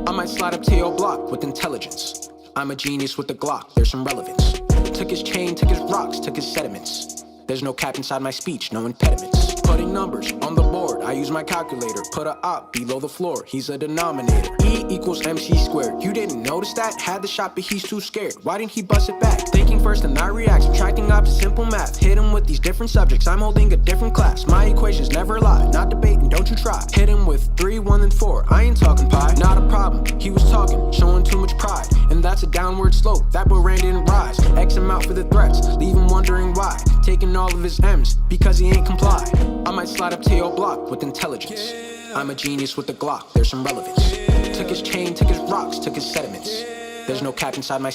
I might slide up to your block with intelligence. I'm a genius with the Glock, there's some relevance. Took his chain, took his rocks, took his sediments. There's no cap inside my speech, no impediments. Putting numbers on the board, I use my calculator. Put a op below the floor, he's a denominator. E equals MC squared. You didn't notice that? Had the shot, but he's too scared. Why didn't he bust it back? Thinking first and not react, subtracting off to simple math. Hit him with these different subjects, I'm holding a different class. My equations never lie, not debating, don't you try. Hit him with 3, 1, and 4, I ain't talking pi. Not a problem, he was talking, showing too much pride. And that's a downward slope, that boy ran didn't rise. X him out for the threats, leave him wondering why. Taking all of his M's, because he ain't comply. I might slide up to your block with intelligence. I'm a genius with the Glock, there's some relevance. Took his chain, took his rocks, took his sediments. There's no cap inside my